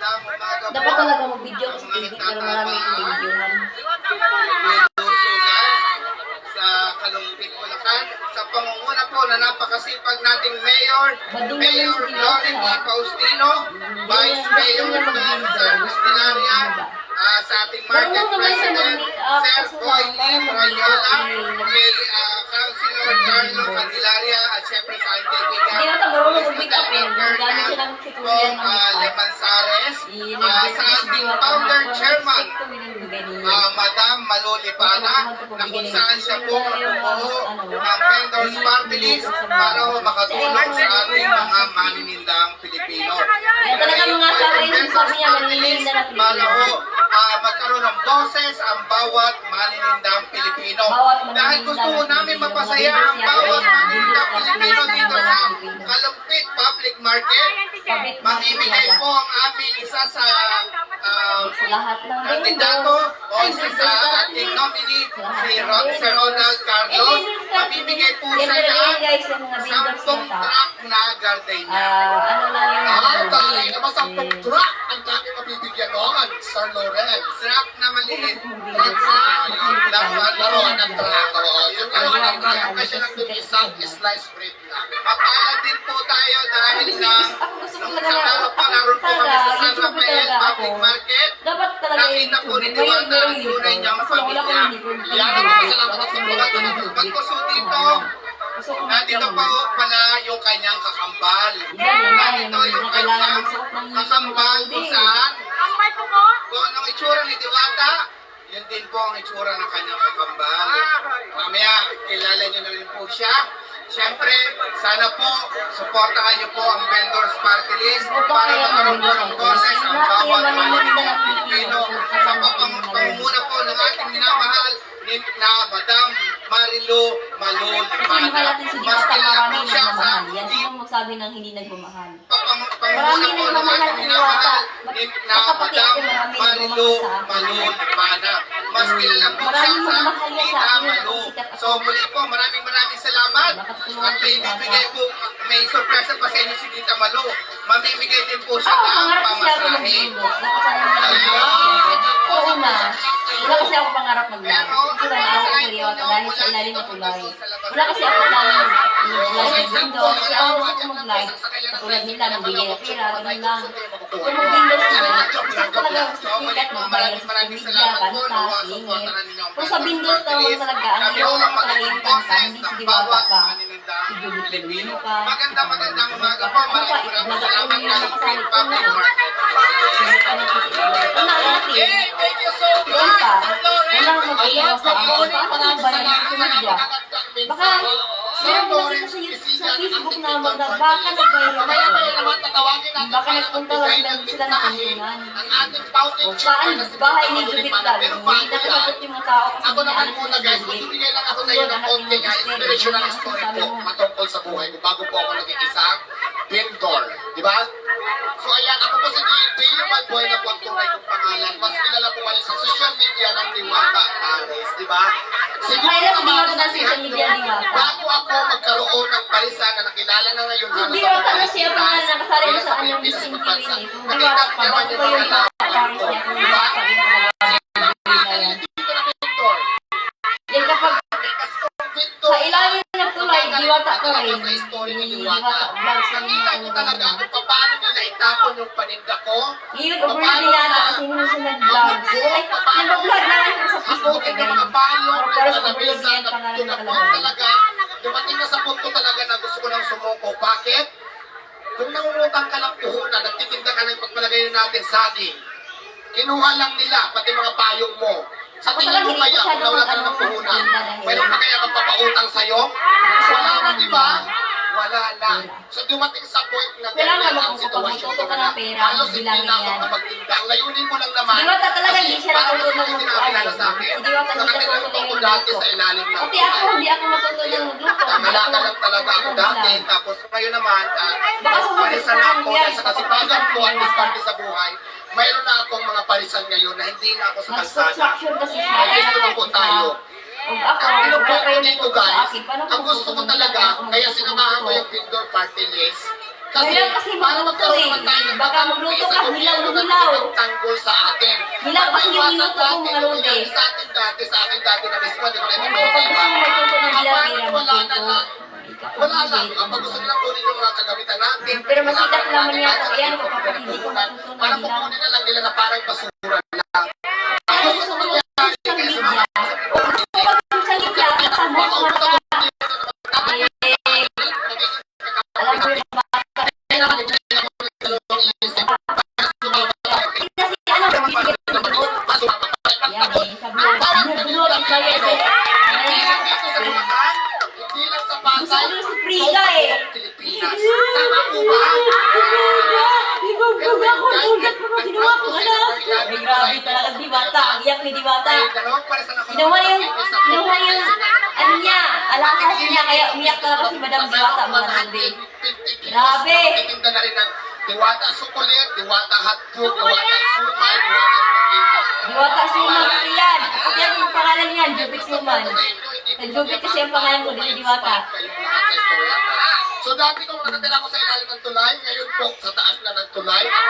magandang umaga po. Dapat talaga mag-video kasi TV, pero marami itong videohan. Lusugan sa Kalumpit, Bulacan. Sa pangunguna po na napakasipag nating Mayor Lorraine Faustino, Vice Mayor Sir Costelaria, sa ating Market President Sir Boy Lim Rayola, kay Councilor Carlo Candelaria, at syempre sa ating kaibigan Lemansares, sa ating founder chairman Madam Malolipana, na kung saan siya po bumuo ng vendors party list para makatulong sa ating mga maninindang Pilipino. Para magkaroon ng boses ang bawat maninindang Pilipino. Dahil gusto namin mapasaya ang bawat maninindang Pilipino dito sa Kalumpit Public Market, mamimigay po ang aming isa sa kandidato o isa sa ating nominee, si Sir Ronald Carlos. Mamimigay po siya ng 10 truck na gardenia. Dahil naman 10 truck ang dami mabibigyan noon, Sir Loren. Truck na maliit. Laruan ng truck. Kasi lang doon isang slice bread na. Mapalad din po tayo dahil nung sa araw pa naroon po kami sa San Rafael Public Market. Nakita po ni Diwata ang tunay niyang pamilya. Yan ang pasalamat sa mga tanong. Pagpuso dito, nandito pa pala yung kanyang kakambal. Nandito yung kanyang kakambal kung saan, kung anong itsura ni Diwata, yun din po ang itsura ng kanyang kakambal. Mamaya, kilala niyo na rin po siya. Siyempre, sana po, suportahan niyo po ang vendors party list para magkaroon po ng boses ang bawat maninindang Pilipino. Sa pangunguna po ng ating minamahal na Madam Marilu Malolipana. Mas kilala po siya sa magsabi ng hindi nagmamahal. pangunguna po ng ating minamahal na Madam Marilu Malolipana. Mas kilala po siya sa Tita Malu. So muli po, maraming salamat. At may surpresa pa sa inyo si Tita Malu. Mamimigay din po siya ng pamasahe. Oo na. Wala kasi ako pangarap mag-vlog. Ito lang ako seryoso dahil sa ilalim ng tulay. Wala kasi ako lang mag-vlog ng mundo. Kasi ako gusto ko mag-vlog. Katulad nila, nagbigay na pira, ganun lang. Kung mag-windows sila, gusto ko talaga sikat, mag-bayad sa media, kanta, singit. Kung sa Windows naman talaga, ang iyo lang talaga yung kanta, hindi si Diwata ka. Siguro ka. Magandang umaga po. Maraming salamat Kalumpit Public Market. Thank you so much. Wala akong mag-iyaw sa ako. Baka ako ba na sa media? Baka, meron mo nakita sa Facebook na baka nag-viral ako. Baka nagpunta lang sila ng kantunan. O saan, bahay ni Judith lang. Hindi nakasagot yung mga tao kasi Ako naman muna guys, magbibigay lang ako sa iyo ng konti nga inspirational story po matungkol sa buhay ko bago po ako naging isang vendor. Di ba? So ayan, ako po si Dale Malboy na po ang tunay kong pangalan. Mas kilala po ngayon sa social media ng Diwata Ares. Di ba? Siguro naman nasihan niyo, bago ako magkaroon ng parisan na nakilala na ngayon halos Diwata na siya pa nga nakasali sa anyong missing TV ni. Kung Diwata pa, bago ko yung Ares niya kung Diwata din talaga. Yan kapag sa ilalim ng tulay, Diwata ka rin. Diwata vlogs lang Nakita niyo talaga kung paano nila itapon yung paninda ko. Iyon, over na nila kasi hindi siya nag-vlog. Nag-vlog na lang sa Facebook. Ako yung mga payo Pero na sa vlog nabisa niya, na pangalan na tunapon talaga. talaga. Dumating na sa punto talaga na gusto ko nang sumuko. Bakit? Kung nangungutang ka ng puhunan, nagtitinda ka ng pagpalagay natin saging, kinuha lang nila, pati mga payong mo. Sa tingin mo kaya, kung nawala ka ng puhunan, pwede pa kaya magpapautang sa'yo? Wala na, di ba? Wala na. So dumating sa point na Kailangan ganyan ang mo sitwasyon ko kapag na ng pera, halos hindi bilangin na ako yan. magtinda. Ang layunin ko lang naman, Diwata talaga kasi hindi siya parang natutulog hindi mag-ano. nakakilala sa akin. Si Diwata hindi Nakatira natutulog ako yung dati luto. sa ilalim ng Pati ako, hindi ako matutulog magluto. Malaka lang talaga ako dati. Tapos ngayon naman, parisan na ako dahil sa kasipagan ko at diskarte sa buhay. Mayroon na akong mga parisan ngayon na hindi na ako sa kalsada. Nag-construction kasi siya. Ay, gusto ko tayo. Kung ako, Ang wala pinupo ko kayo dito nagtutulog sa guys, akin. Paano ang gusto ko talaga, kaya sinamahan ko yung vendor party list. Kasi Mahirap kasi para magluto magkaroon eh. naman tayo ng Baka magluto ka, hilaw na hilaw. magtanggol sa atin. Bilang kasi yung minuto ko, mga lode. Sa atin dati, sa akin dati na mismo, di ko na ito Pag gusto mo may tuto ng Kapag bilang wala na tuto. lang, wala lang. Kapag gusto nilang kunin yung mga kagamitan natin, Pero makita ko naman natin, yata kahit yan, ano, kapag hindi ko pupunan, matutunan parang bilang. kukunin na lang nila na parang basura lang. Kaya gusto ko yung social media. O gusto ko pag social media, kasama ko mata. Alam mo yung bata. Kasi ano, yan eh, sabi mo, bulot ang kaya eh. Hindi lang sa Gusto Pasay, ko si Frida eh. Pilipinas. Tama po ba? Ay, grabe talaga, Diwata. Ang iyak ni Diwata. Ay, dalawang parisan ako. Kinuha yung, ano niya, alakas niya, kaya umiyak talaga si Madam Diwata, mga nande. Grabe. Titinda na rin ng Diwata Sukulit, Diwata Hotdog, Diwata Sumay, Diwata Spaghetti. Diwata Suman kasi yan. Kasi yan yung pangalan niyan, Jubik Suman. Jubik kasi ang pangalan ko, di Diwata. So dati kung nakatira ko sa ilalim ng tulay, ngayon po sa taas na ng tulay, ako